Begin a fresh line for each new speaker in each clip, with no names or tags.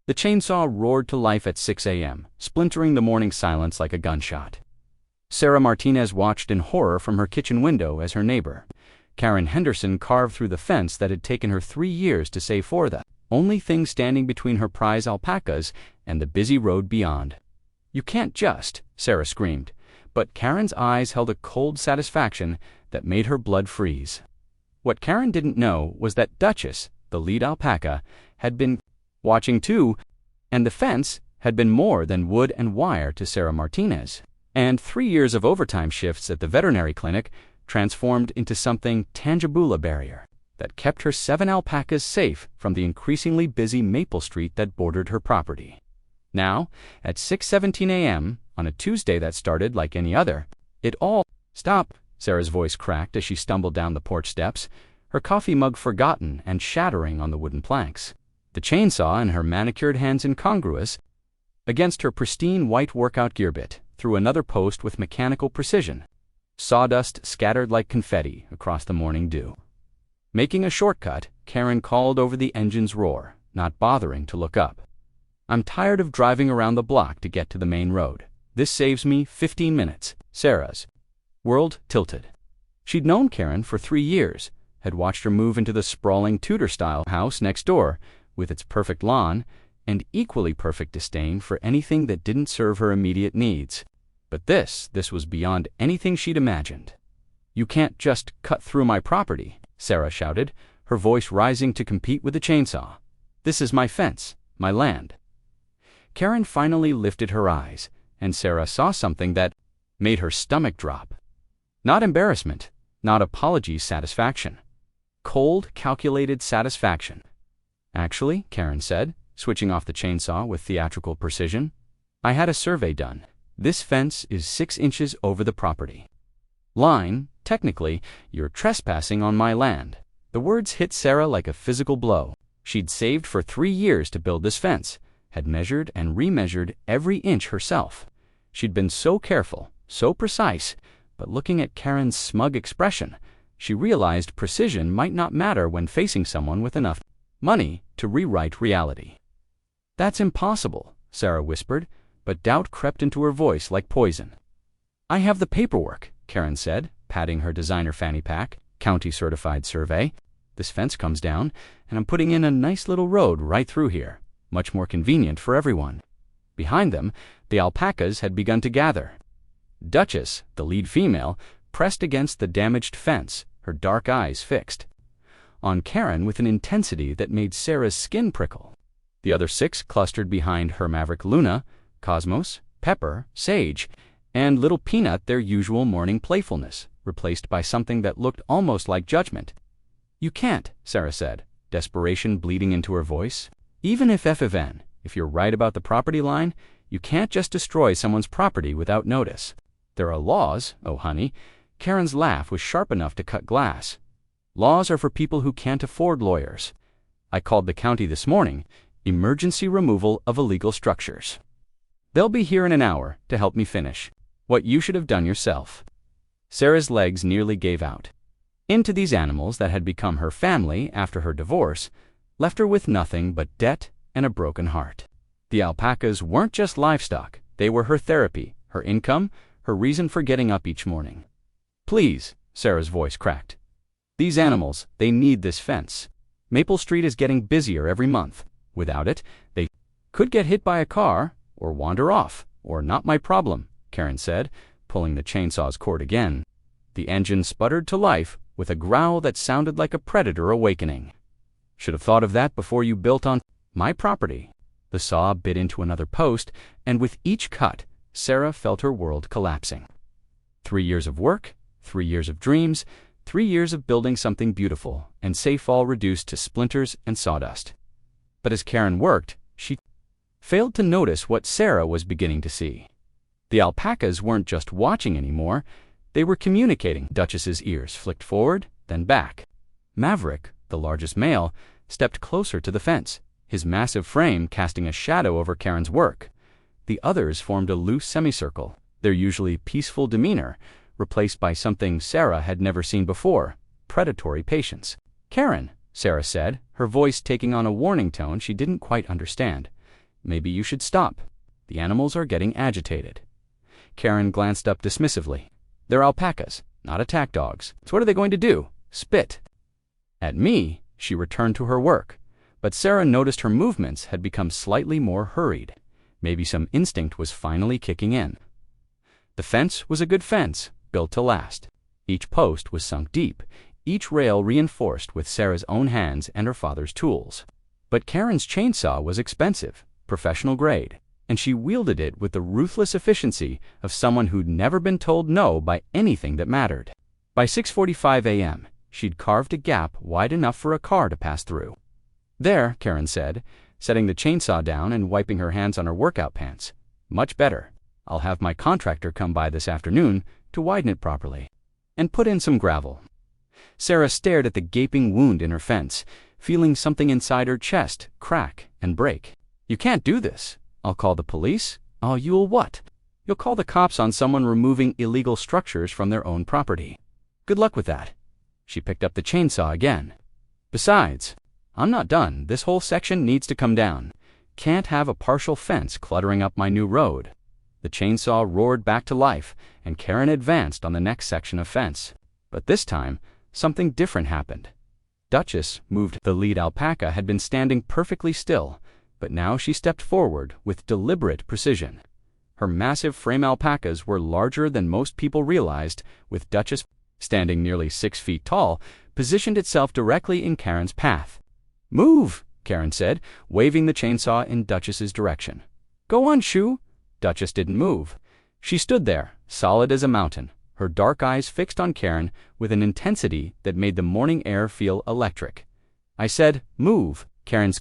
The chainsaw roared to life at 6 a.m., splintering the morning silence like a gunshot. Sarah Martinez watched in horror from her kitchen window as her neighbor, Karen Henderson, carved through the fence that had taken her 3 years to save for, the only thing standing between her prize alpacas and the busy road beyond. "You can't just," Sarah screamed, but Karen's eyes held a cold satisfaction that made her blood freeze. What Karen didn't know was that Duchess, the lead alpaca, had been watching too, and the fence had been more than wood and wire to Sarah Martinez. And 3 years of overtime shifts at the veterinary clinic transformed into something tangible, a barrier that kept her 7 alpacas safe from the increasingly busy Maple Street that bordered her property. Now, at 6:17 a.m., on a Tuesday that started like any other, it all stopped. Sarah's voice cracked as she stumbled down the porch steps, her coffee mug forgotten and shattering on the wooden planks. The chainsaw in her manicured hands incongruous against her pristine white workout gear bit through another post with mechanical precision. Sawdust scattered like confetti across the morning dew. Making a shortcut, Karen called over the engine's roar, not bothering to look up. "I'm tired of driving around the block to get to the main road. This saves me 15 minutes. Sarah's world tilted. She'd known Karen for 3 years, had watched her move into the sprawling Tudor-style house next door, with its perfect lawn, and equally perfect disdain for anything that didn't serve her immediate needs. But this was beyond anything she'd imagined. "You can't just cut through my property," Sarah shouted, her voice rising to compete with the chainsaw. "This is my fence, my land." Karen finally lifted her eyes, and Sarah saw something that made her stomach drop. Not embarrassment, not apology, satisfaction. Cold, calculated satisfaction. "Actually," Karen said, switching off the chainsaw with theatrical precision, "I had a survey done. This fence is 6 inches over the property line. Technically, you're trespassing on my land." The words hit Sarah like a physical blow. She'd saved for 3 years to build this fence, had measured and remeasured every inch herself. She'd been so careful, so precise, but looking at Karen's smug expression, she realized precision might not matter when facing someone with enough money to rewrite reality. "That's impossible," Sarah whispered, but doubt crept into her voice like poison. "I have the paperwork," Karen said, patting her designer fanny pack, county-certified survey. "This fence comes down, and I'm putting in a nice little road right through here, much more convenient for everyone." Behind them, the alpacas had begun to gather. Duchess, the lead female, pressed against the damaged fence, her dark eyes fixed on Karen with an intensity that made Sarah's skin prickle. The other 6 clustered behind her maverick Luna, Cosmos, Pepper, Sage, and Little Peanut, their usual morning playfulness, replaced by something that looked almost like judgment. "You can't," Sarah said, desperation bleeding into her voice. "Even if if you're right about the property line, you can't just destroy someone's property without notice. There are laws, oh honey." Karen's laugh was sharp enough to cut glass. "Laws are for people who can't afford lawyers. I called the county this morning. Emergency removal of illegal structures. They'll be here in an hour to help me finish what you should have done yourself." Sarah's legs nearly gave out. Into these animals that had become her family after her divorce left her with nothing but debt and a broken heart. The alpacas weren't just livestock. They were her therapy, her income, her reason for getting up each morning. "Please," Sarah's voice cracked. "These animals, they need this fence. Maple Street is getting busier every month. Without it, they could get hit by a car, or wander off, or not my problem," Karen said, pulling the chainsaw's cord again. The engine sputtered to life with a growl that sounded like a predator awakening. "Should have thought of that before you built on my property." The saw bit into another post, and with each cut, Sarah felt her world collapsing. 3 years of work, 3 years of dreams, 3 years of building something beautiful and safe, all reduced to splinters and sawdust. But as Karen worked, she failed to notice what Sarah was beginning to see. The alpacas weren't just watching anymore, they were communicating. Duchess's ears flicked forward, then back. Maverick, the largest male, stepped closer to the fence, his massive frame casting a shadow over Karen's work. The others formed a loose semicircle, their usually peaceful demeanor replaced by something Sarah had never seen before: predatory patience. "Karen," Sarah said, her voice taking on a warning tone she didn't quite understand, Maybe you should stop. The animals are getting agitated." Karen glanced up dismissively. "They're alpacas, not attack dogs. So what are they going to do? Spit?" At me, she returned to her work, but Sarah noticed her movements had become slightly more hurried. Maybe some instinct was finally kicking in. The fence was a good fence, built to last. Each post was sunk deep, each rail reinforced with Sarah's own hands and her father's tools. But Karen's chainsaw was expensive, professional grade, and she wielded it with the ruthless efficiency of someone who'd never been told no by anything that mattered. By 6:45 a.m., she'd carved a gap wide enough for a car to pass through. "There," Karen said, setting the chainsaw down and wiping her hands on her workout pants. "Much better. I'll have my contractor come by this afternoon to widen it properly and put in some gravel." Sarah stared at the gaping wound in her fence, feeling something inside her chest crack and break. "You can't do this. I'll call the police." "Oh, you'll what?" "You'll call the cops on someone removing illegal structures from their own property. Good luck with that." She picked up the chainsaw again. "Besides, I'm not done. This whole section needs to come down. Can't have a partial fence cluttering up my new road." The chainsaw roared back to life, and Karen advanced on the next section of fence. But this time, something different happened. Duchess moved. The lead alpaca had been standing perfectly still, but now she stepped forward with deliberate precision. Her massive frame alpacas were larger than most people realized, with Duchess, standing nearly 6 feet tall, positioned itself directly in Karen's path. "Move," Karen said, waving the chainsaw in Duchess's direction. "Go on, Shoo." Duchess didn't move. She stood there, solid as a mountain, her dark eyes fixed on Karen with an intensity that made the morning air feel electric. "I said, move." Karen's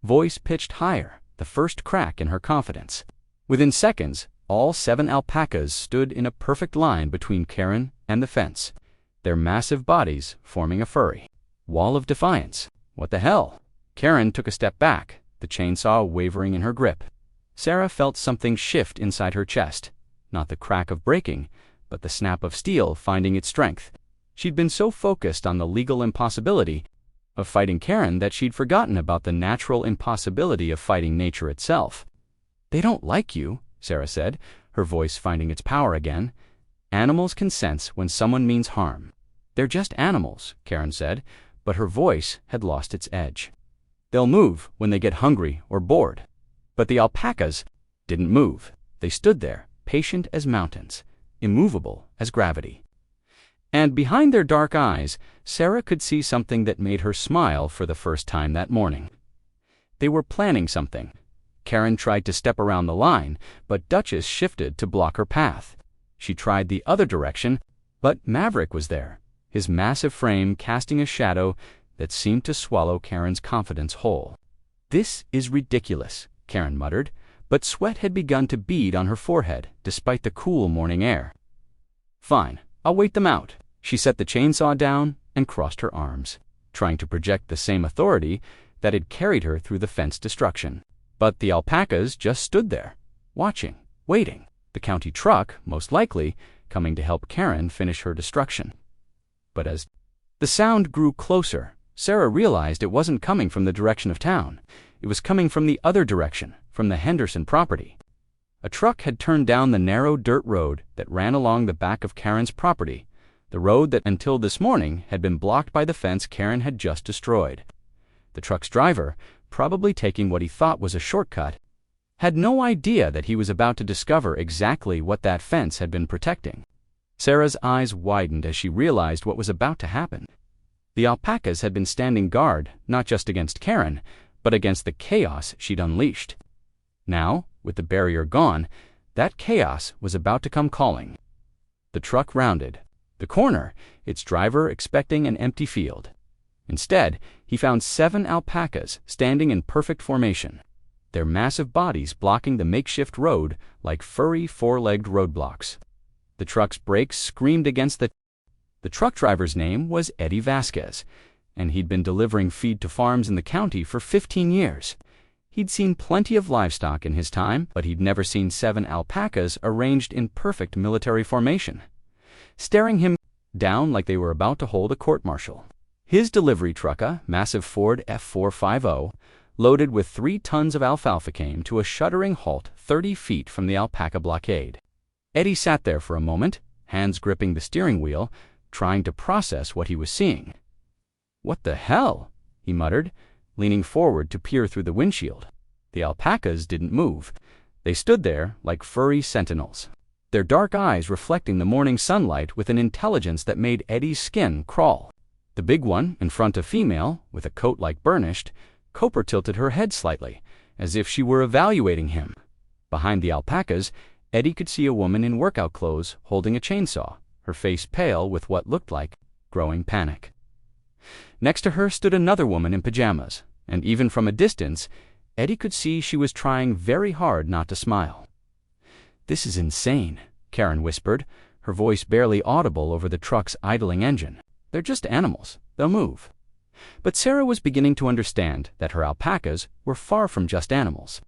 voice pitched higher, the first crack in her confidence. Within seconds, all 7 alpacas stood in a perfect line between Karen and the fence, their massive bodies forming a furry wall of defiance. "What the hell?" Karen took a step back, the chainsaw wavering in her grip. Sarah felt something shift inside her chest, not the crack of breaking, but the snap of steel finding its strength. She'd been so focused on the legal impossibility of fighting Karen that she'd forgotten about the natural impossibility of fighting nature itself. "They don't like you," Sarah said, her voice finding its power again. "Animals can sense when someone means harm." "They're just animals," Karen said, but her voice had lost its edge. "They'll move when they get hungry or bored." But the alpacas didn't move. They stood there, patient as mountains, immovable as gravity. And behind their dark eyes, Sarah could see something that made her smile for the first time that morning. They were planning something. Karen tried to step around the line, but Duchess shifted to block her path. She tried the other direction, but Maverick was there, his massive frame casting a shadow that seemed to swallow Karen's confidence whole. "This is ridiculous," Karen muttered, but sweat had begun to bead on her forehead despite the cool morning air. "Fine, I'll wait them out." She set the chainsaw down and crossed her arms, trying to project the same authority that had carried her through the fence destruction. But the alpacas just stood there, watching, waiting, the county truck, most likely, coming to help Karen finish her destruction. But as the sound grew closer, Sarah realized it wasn't coming from the direction of town. It was coming from the other direction, from the Henderson property. A truck had turned down the narrow dirt road that ran along the back of Karen's property, the road that until this morning had been blocked by the fence Karen had just destroyed. The truck's driver, probably taking what he thought was a shortcut, had no idea that he was about to discover exactly what that fence had been protecting. Sarah's eyes widened as she realized what was about to happen. The alpacas had been standing guard not just against Karen, but against the chaos she'd unleashed. Now, with the barrier gone, that chaos was about to come calling. The truck rounded the corner, its driver expecting an empty field. Instead, he found 7 alpacas standing in perfect formation, their massive bodies blocking the makeshift road like furry 4-legged roadblocks. The truck's brakes screamed against the truck driver's name was Eddie Vasquez, and he'd been delivering feed to farms in the county for 15 years. He'd seen plenty of livestock in his time, but he'd never seen 7 alpacas arranged in perfect military formation, staring him down like they were about to hold a court-martial. His delivery truck, a massive Ford F450, loaded with 3 tons of alfalfa, came to a shuddering halt 30 feet from the Alpaca blockade. Eddie sat there for a moment, hands gripping the steering wheel, trying to process what he was seeing. "What the hell?" he muttered, leaning forward to peer through the windshield. The alpacas didn't move. They stood there like furry sentinels, their dark eyes reflecting the morning sunlight with an intelligence that made Eddie's skin crawl. The big one, in front of female, with a coat like burnished, Cooper tilted her head slightly, as if she were evaluating him. Behind the alpacas, Eddie could see a woman in workout clothes holding a chainsaw, her face pale with what looked like growing panic. Next to her stood another woman in pajamas, and even from a distance, Eddie could see she was trying very hard not to smile. "This is insane," Karen whispered, her voice barely audible over the truck's idling engine. "They're just animals. They'll move." But Sarah was beginning to understand that her alpacas were far from just animals.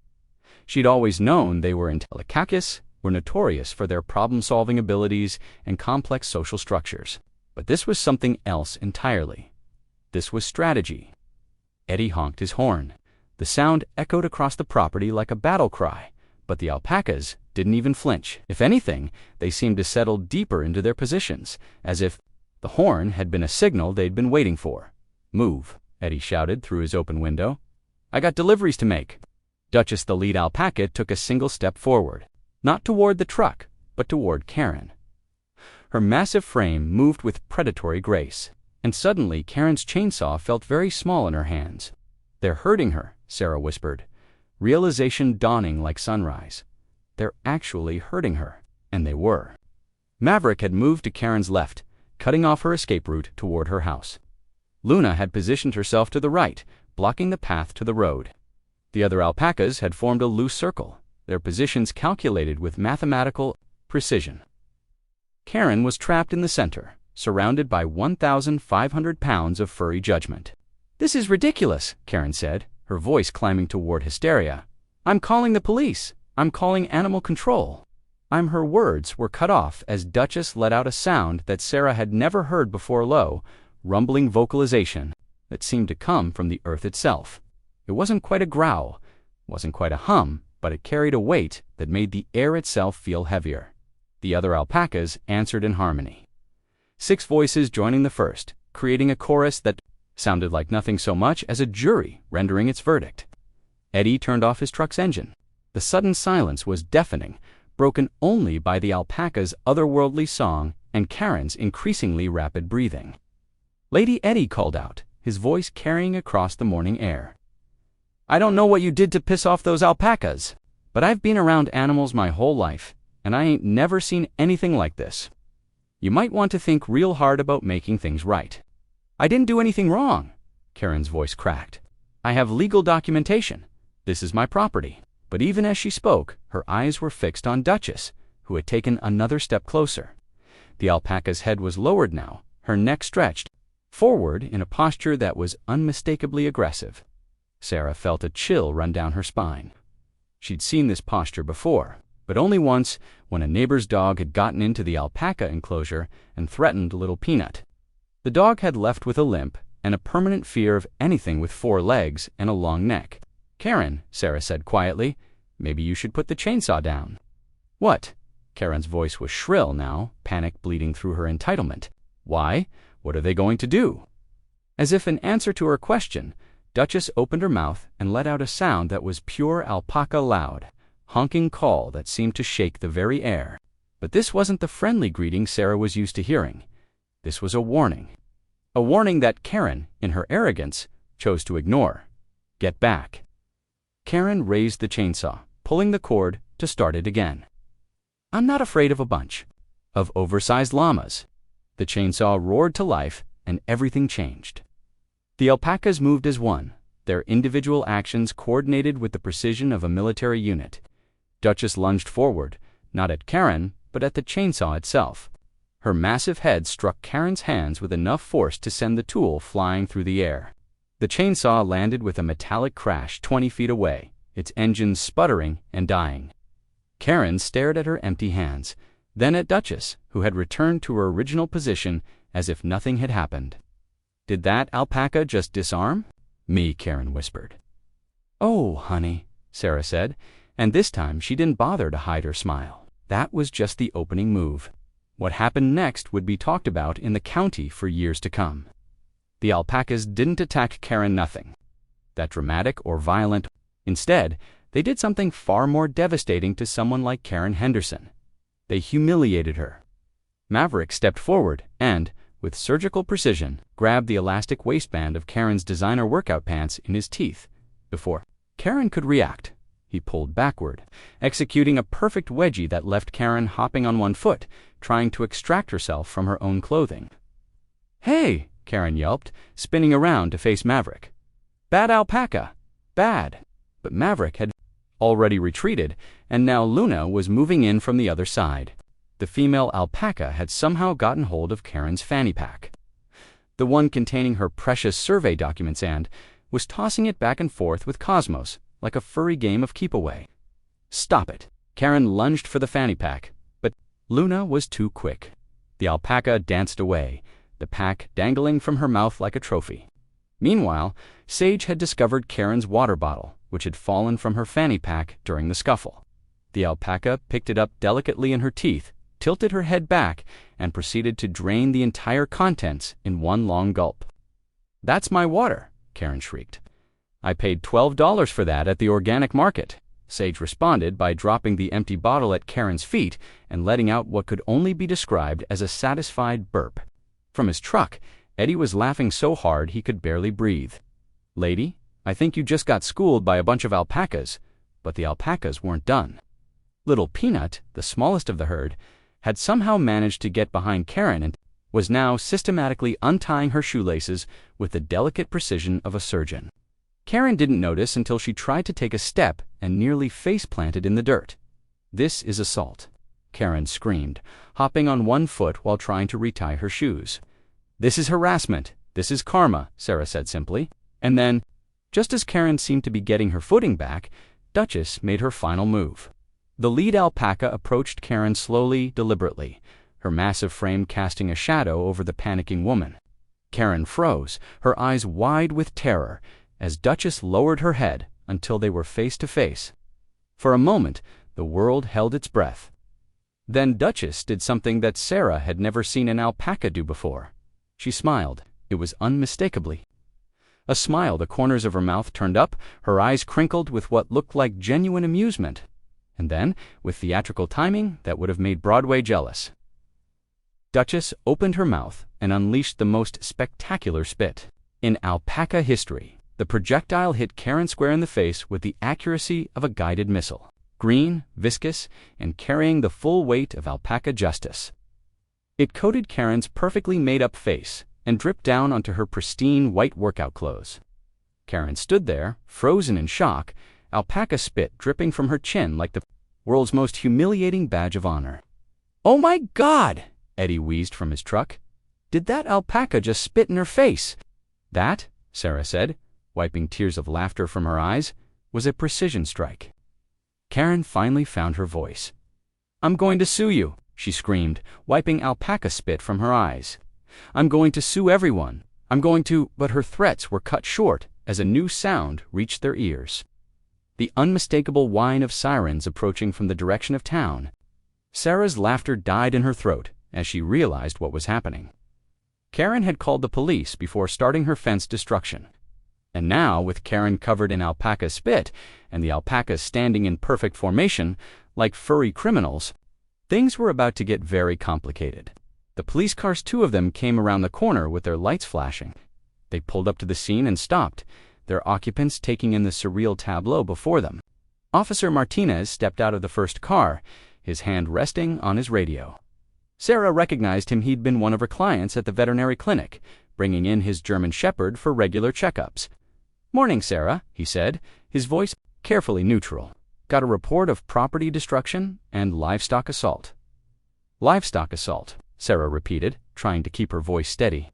She'd always known they were intelligent, were notorious for their problem-solving abilities and complex social structures. But this was something else entirely. This was strategy. Eddie honked his horn. The sound echoed across the property like a battle cry, but the alpacas didn't even flinch. If anything, they seemed to settle deeper into their positions, as if the horn had been a signal they'd been waiting for. "Move," Eddie shouted through his open window. "I got deliveries to make." Duchess, the lead alpaca, took a single step forward, not toward the truck, but toward Karen. Her massive frame moved with predatory grace, and suddenly Karen's chainsaw felt very small in her hands. "They're hurting her," Sarah whispered, realization dawning like sunrise. They're actually hurting her, and they were. Maverick had moved to Karen's left, cutting off her escape route toward her house. Luna had positioned herself to the right, blocking the path to the road. The other alpacas had formed a loose circle, their positions calculated with mathematical precision. Karen was trapped in the center, surrounded by 1,500 pounds of furry judgment. "This is ridiculous," Karen said, her voice climbing toward hysteria. "I'm calling the police. I'm calling animal control." Her words were cut off as Duchess let out a sound that Sarah had never heard before, low, rumbling vocalization that seemed to come from the earth itself. It wasn't quite a growl, wasn't quite a hum, but it carried a weight that made the air itself feel heavier. The other alpacas answered in harmony, 6 voices joining the first, creating a chorus that sounded like nothing so much as a jury rendering its verdict. Eddie turned off his truck's engine. The sudden silence was deafening, broken only by the alpaca's otherworldly song and Karen's increasingly rapid breathing. "Lady," Eddie called out, his voice carrying across the morning air. "I don't know what you did to piss off those alpacas, but I've been around animals my whole life, and I ain't never seen anything like this. You might want to think real hard about making things right." "I didn't do anything wrong," Karen's voice cracked. "I have legal documentation. This is my property." But even as she spoke, her eyes were fixed on Duchess, who had taken another step closer. The alpaca's head was lowered now, her neck stretched forward in a posture that was unmistakably aggressive. Sarah felt a chill run down her spine. She'd seen this posture before, but only once, when a neighbor's dog had gotten into the alpaca enclosure and threatened little Peanut. The dog had left with a limp and a permanent fear of anything with 4 legs and a long neck. "Karen," Sarah said quietly, "maybe you should put the chainsaw down." "What?" Karen's voice was shrill now, panic bleeding through her entitlement. "Why? What are they going to do?" As if in answer to her question, Duchess opened her mouth and let out a sound that was pure alpaca loud, honking call that seemed to shake the very air. But this wasn't the friendly greeting Sarah was used to hearing. This was a warning. A warning that Karen, in her arrogance, chose to ignore. "Get back." Karen raised the chainsaw, pulling the cord to start it again. "I'm not afraid of a bunch of oversized llamas." The chainsaw roared to life, and everything changed. The alpacas moved as one, their individual actions coordinated with the precision of a military unit. Duchess lunged forward, not at Karen, but at the chainsaw itself. Her massive head struck Karen's hands with enough force to send the tool flying through the air. The chainsaw landed with a metallic crash 20 feet away, its engines sputtering and dying. Karen stared at her empty hands, then at Duchess, who had returned to her original position as if nothing had happened. "Did that alpaca just disarm?" "Me," Karen whispered. "Oh, honey," Sarah said, and this time she didn't bother to hide her smile. That was just the opening move. What happened next would be talked about in the county for years to come. The Alpacas didn't attack Karen nothing that dramatic or violent. Instead, they did something far more devastating to someone like Karen Henderson. They humiliated her. Maverick stepped forward and, with surgical precision, grabbed the elastic waistband of Karen's designer workout pants in his teeth. Before Karen could react, he pulled backward, executing a perfect wedgie that left Karen hopping on one foot, trying to extract herself from her own clothing. "Hey!" Karen yelped, spinning around to face Maverick. "Bad Alpaca! Bad!" But Maverick had already retreated, and now Luna was moving in from the other side. The female alpaca had somehow gotten hold of Karen's fanny pack, the one containing her precious survey documents, and was tossing it back and forth with Cosmos like a furry game of keep-away. "Stop it!" Karen lunged for the fanny pack, but Luna was too quick. The alpaca danced away, the pack dangling from her mouth like a trophy. Meanwhile, Sage had discovered Karen's water bottle, which had fallen from her fanny pack during the scuffle. The alpaca picked it up delicately in her teeth, tilted her head back, and proceeded to drain the entire contents in one long gulp. "That's my water," Karen shrieked. "I paid $12 for that at the organic market," Sage responded by dropping the empty bottle at Karen's feet and letting out what could only be described as a satisfied burp. From his truck, Eddie was laughing so hard he could barely breathe. "Lady, I think you just got schooled by a bunch of alpacas." But the alpacas weren't done. Little Peanut, the smallest of the herd, had somehow managed to get behind Karen and was now systematically untying her shoelaces with the delicate precision of a surgeon. Karen didn't notice until she tried to take a step and nearly face-planted in the dirt. "This is assault," Karen screamed, hopping on one foot while trying to retie her shoes. "This is harassment. This is karma," Sarah said simply. And then, just as Karen seemed to be getting her footing back, Duchess made her final move. The lead alpaca approached Karen slowly, deliberately, her massive frame casting a shadow over the panicking woman. Karen froze, her eyes wide with terror, as Duchess lowered her head until they were face to face. For a moment, the world held its breath. Then Duchess did something that Sarah had never seen an alpaca do before. She smiled. It was unmistakably a smile. The corners of her mouth turned up, her eyes crinkled with what looked like genuine amusement. And then, with theatrical timing that would have made Broadway jealous, Duchess opened her mouth and unleashed the most spectacular spit in alpaca history. The projectile hit Karen square in the face with the accuracy of a guided missile, green, viscous, and carrying the full weight of alpaca justice. It coated Karen's perfectly made-up face and dripped down onto her pristine white workout clothes. Karen stood there, frozen in shock, alpaca spit dripping from her chin like the world's most humiliating badge of honor. "Oh my God!" Eddie wheezed from his truck. "Did that alpaca just spit in her face?" "That," Sarah said, wiping tears of laughter from her eyes, "was a precision strike." Karen finally found her voice. "I'm going to sue you," she screamed, wiping alpaca spit from her eyes. "I'm going to sue everyone. I'm going to—" But her threats were cut short as a new sound reached their ears. The unmistakable whine of sirens approaching from the direction of town. Sarah's laughter died in her throat as she realized what was happening. Karen had called the police before starting her fence destruction. And now, with Karen covered in alpaca spit and the alpacas standing in perfect formation, like furry criminals, things were about to get very complicated. The police cars, two of them, came around the corner with their lights flashing. They pulled up to the scene and stopped, their occupants taking in the surreal tableau before them. Officer Martinez stepped out of the first car, his hand resting on his radio. Sarah recognized him. He'd been one of her clients at the veterinary clinic, bringing in his German Shepherd for regular checkups. "Morning, Sarah," he said, his voice carefully neutral. "Got a report of property destruction and livestock assault." "Livestock assault," Sarah repeated, trying to keep her voice steady.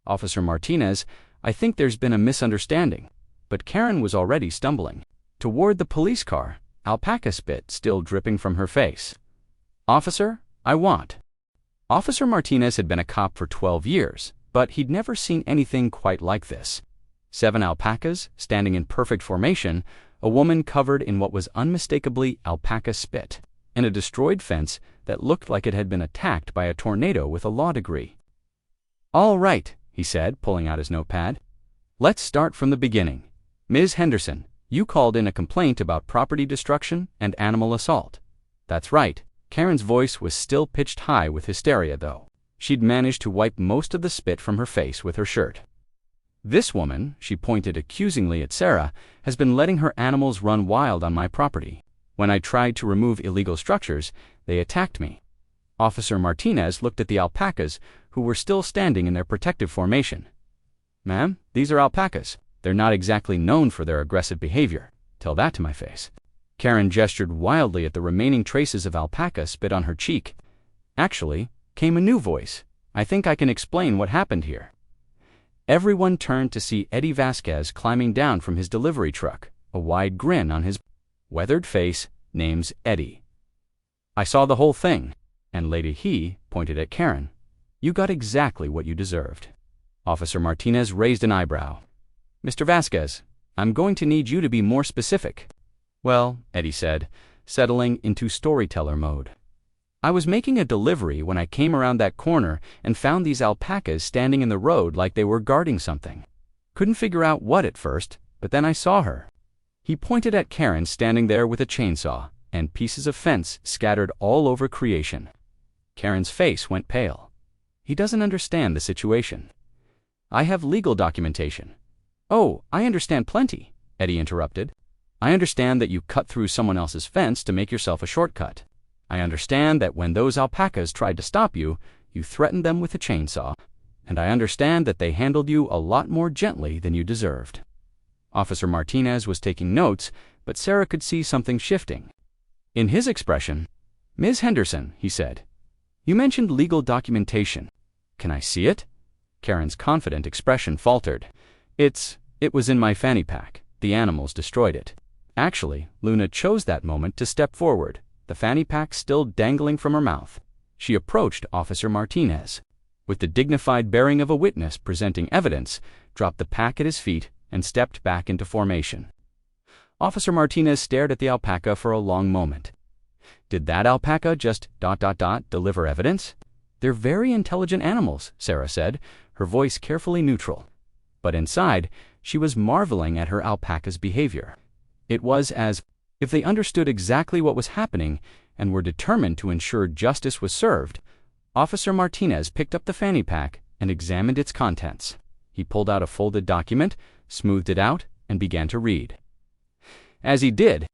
"Officer Martinez, I think there's been a misunderstanding." But Karen was already stumbling toward the police car, alpaca spit still dripping from her face. "Officer, I want—" Officer Martinez had been a cop for 12 years, but he'd never seen anything quite like this. 7 alpacas, standing in perfect formation, a woman covered in what was unmistakably alpaca spit, and a destroyed fence that looked like it had been attacked by a tornado with a law degree. "All right," he said, pulling out his notepad. "Let's start from the beginning. Ms. Henderson, you called in a complaint about property destruction and animal assault." "That's right." Karen's voice was still pitched high with hysteria, though. She'd managed to wipe most of the spit from her face with her shirt. "This woman," she pointed accusingly at Sarah, "has been letting her animals run wild on my property. When I tried to remove illegal structures, they attacked me." Officer Martinez looked at the alpacas, who were still standing in their protective formation. "Ma'am, these are alpacas. They're not exactly known for their aggressive behavior. Tell that to my face." Karen gestured wildly at the remaining traces of alpaca spit on her cheek. "Actually," came a new voice, "I think I can explain what happened here." Everyone turned to see Eddie Vasquez climbing down from his delivery truck, a wide grin on his weathered face. "Name's Eddie. I saw the whole thing, and lady," he pointed at Karen, "you got exactly what you deserved." Officer Martinez raised an eyebrow. "Mr. Vasquez, I'm going to need you to be more specific." "Well," Eddie said, settling into storyteller mode, "I was making a delivery when I came around that corner and found these alpacas standing in the road like they were guarding something. Couldn't figure out what at first, but then I saw her." He pointed at Karen standing there with a chainsaw and pieces of fence scattered all over creation. Karen's face went pale. "He doesn't understand the situation." "I have legal documentation." "Oh, I understand plenty," Eddie interrupted. "I understand that you cut through someone else's fence to make yourself a shortcut. I understand that when those alpacas tried to stop you, you threatened them with a chainsaw. And I understand that they handled you a lot more gently than you deserved." Officer Martinez was taking notes, but Sarah could see something shifting in his expression. "Ms. Henderson," he said, "you mentioned legal documentation. Can I see it?" Karen's confident expression faltered. It was in my fanny pack. The animals destroyed it." Actually, Luna chose that moment to step forward, the fanny pack still dangling from her mouth. She approached Officer Martinez. With the dignified bearing of a witness presenting evidence, dropped the pack at his feet, and stepped back into formation. Officer Martinez stared at the alpaca for a long moment. Did that alpaca just ... deliver evidence? "They're very intelligent animals," Sarah said, her voice carefully neutral. But inside, she was marveling at her alpaca's behavior. It was as if they understood exactly what was happening and were determined to ensure justice was served. Officer Martinez picked up the fanny pack and examined its contents. He pulled out a folded document, smoothed it out, and began to read. As he did,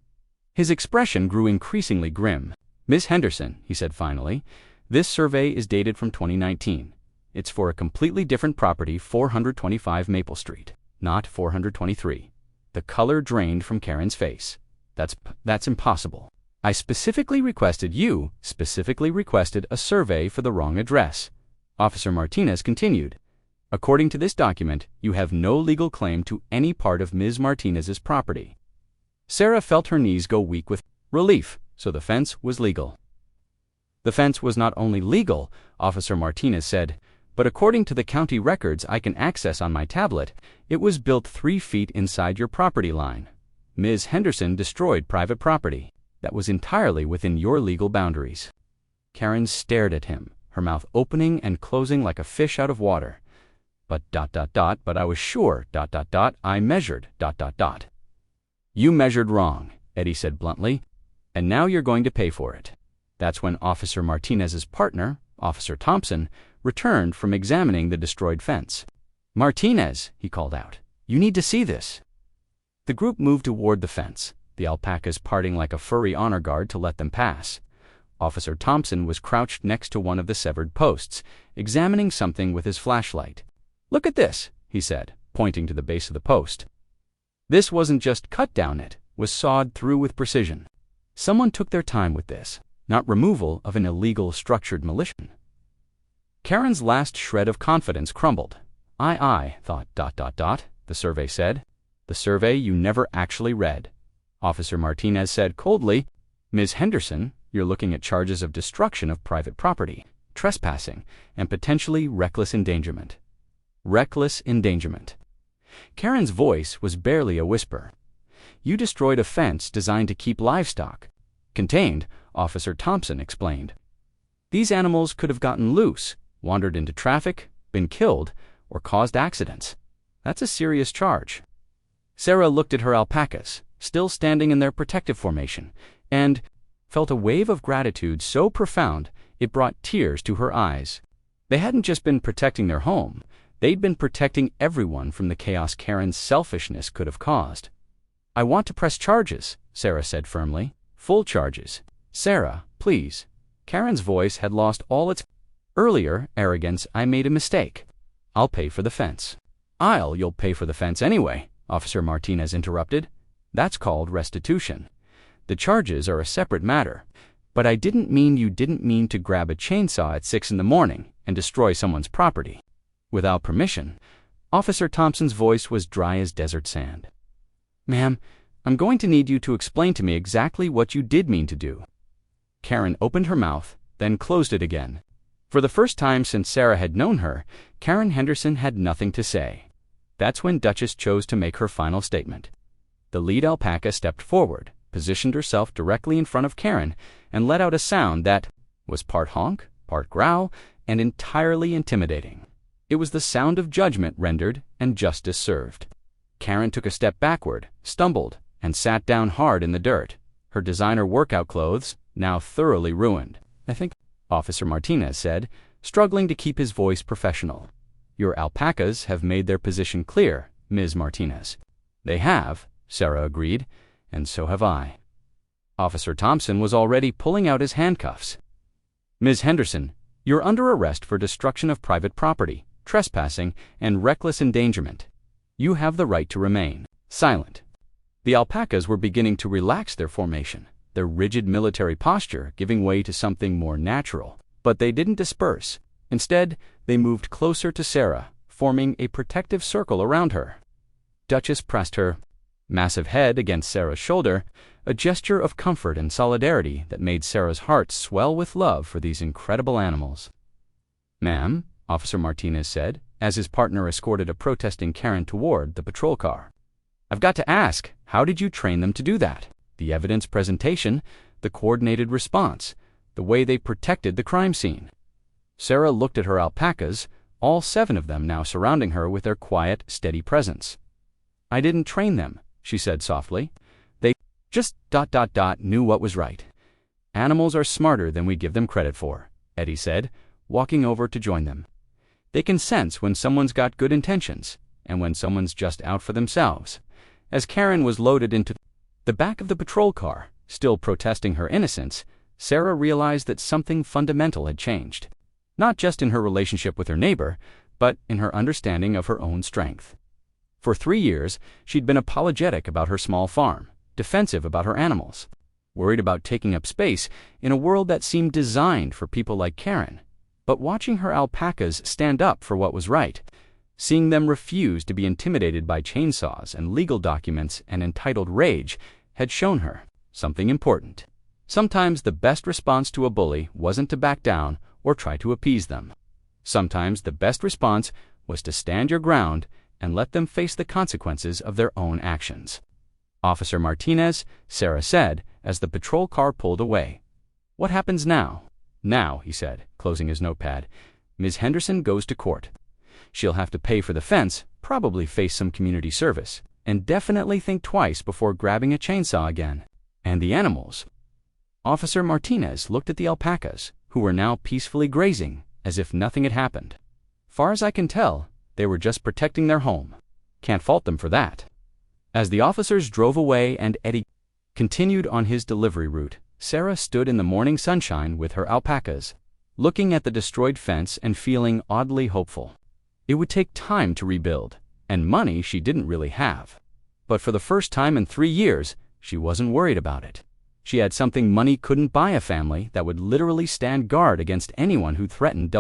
his expression grew increasingly grim. "Miss Henderson," he said finally, "this survey is dated from 2019. It's for a completely different property, 425 Maple Street, not 423. The color drained from Karen's face. That's impossible. I specifically requested a survey for the wrong address." Officer Martinez continued, "According to this document, you have no legal claim to any part of Ms. Martinez's property." Sarah felt her knees go weak with relief, so the fence was legal. "The fence was not only legal," Officer Martinez said, "but according to the county records I can access on my tablet, it was built 3 feet inside your property line. Ms. Henderson destroyed private property that was entirely within your legal boundaries." Karen stared at him, her mouth opening and closing like a fish out of water. "But ... but I was sure ... I measured ... "You measured wrong," Eddie said bluntly, "and now you're going to pay for it." That's when Officer Martinez's partner, Officer Thompson, returned from examining the destroyed fence. "Martinez," he called out, "you need to see this." The group moved toward the fence, the alpacas parting like a furry honor guard to let them pass. Officer Thompson was crouched next to one of the severed posts, examining something with his flashlight. "Look at this," he said, pointing to the base of the post. This wasn't just cut down, it was sawed through with precision. Someone took their time with this, not removal of an illegal structured militia. Karen's last shred of confidence crumbled. I thought ... the survey said. "The survey you never actually read," Officer Martinez said coldly. "Ms. Henderson, you're looking at charges of destruction of private property, trespassing, and potentially reckless endangerment." Reckless endangerment. Karen's voice was barely a whisper. "You destroyed a fence designed to keep livestock contained," Officer Thompson explained. "These animals could have gotten loose, wandered into traffic, been killed, or caused accidents. That's a serious charge." Sarah looked at her alpacas, still standing in their protective formation, and felt a wave of gratitude so profound it brought tears to her eyes. They hadn't just been protecting their home, they'd been protecting everyone from the chaos Karen's selfishness could have caused. "I want to press charges," Sarah said firmly. "Full charges." "Sarah, please." Karen's voice had lost all its earlier arrogance. "I made a mistake. I'll pay for the fence." You'll pay for the fence anyway," Officer Martinez interrupted. "That's called restitution. The charges are a separate matter. But I didn't mean you didn't mean to grab a chainsaw at 6 in the morning and destroy someone's property without permission." Officer Thompson's voice was dry as desert sand. "Ma'am, I'm going to need you to explain to me exactly what you did mean to do." Karen opened her mouth, then closed it again. For the first time since Sarah had known her, Karen Henderson had nothing to say. That's when Duchess chose to make her final statement. The lead alpaca stepped forward, positioned herself directly in front of Karen, and let out a sound that was part honk, part growl, and entirely intimidating. It was the sound of judgment rendered and justice served. Karen took a step backward, stumbled, and sat down hard in the dirt, her designer workout clothes now thoroughly ruined. "I think," Officer Martinez said, struggling to keep his voice professional. "Your alpacas have made their position clear, Ms. Martinez." "They have," Sarah agreed, "and so have I." Officer Thompson was already pulling out his handcuffs. "Ms. Henderson, you're under arrest for destruction of private property, trespassing, and reckless endangerment. You have the right to remain silent." The alpacas were beginning to relax their formation, their rigid military posture giving way to something more natural. But they didn't disperse. Instead, they moved closer to Sarah, forming a protective circle around her. Duchess pressed her massive head against Sarah's shoulder, a gesture of comfort and solidarity that made Sarah's heart swell with love for these incredible animals. "Ma'am," Officer Martinez said, as his partner escorted a protesting Karen toward the patrol car. "I've got to ask, how did you train them to do that? The evidence presentation, the coordinated response, the way they protected the crime scene." Sarah looked at her alpacas, all 7 of them now surrounding her with their quiet, steady presence. "I didn't train them," she said softly. "They just ... knew what was right." "Animals are smarter than we give them credit for," Eddie said, walking over to join them. "They can sense when someone's got good intentions and when someone's just out for themselves." As Karen was loaded into the back of the patrol car, still protesting her innocence, Sarah realized that something fundamental had changed. Not just in her relationship with her neighbor, but in her understanding of her own strength. For 3 years, she'd been apologetic about her small farm, defensive about her animals, worried about taking up space in a world that seemed designed for people like Karen. But watching her alpacas stand up for what was right, seeing them refuse to be intimidated by chainsaws and legal documents and entitled rage, had shown her something important. Sometimes the best response to a bully wasn't to back down or try to appease them. Sometimes the best response was to stand your ground and let them face the consequences of their own actions. "Officer Martinez," Sarah said as the patrol car pulled away. "What happens now?" "Now," he said, closing his notepad, "Ms. Henderson goes to court. She'll have to pay for the fence, probably face some community service, and definitely think twice before grabbing a chainsaw again. And the animals." Officer Martinez looked at the alpacas, who were now peacefully grazing, as if nothing had happened. "Far as I can tell, they were just protecting their home. Can't fault them for that." As the officers drove away and Eddie continued on his delivery route, Sarah stood in the morning sunshine with her alpacas, looking at the destroyed fence and feeling oddly hopeful. It would take time to rebuild, and money she didn't really have. But for the first time in 3 years, she wasn't worried about it. She had something money couldn't buy: a family that would literally stand guard against anyone who threatened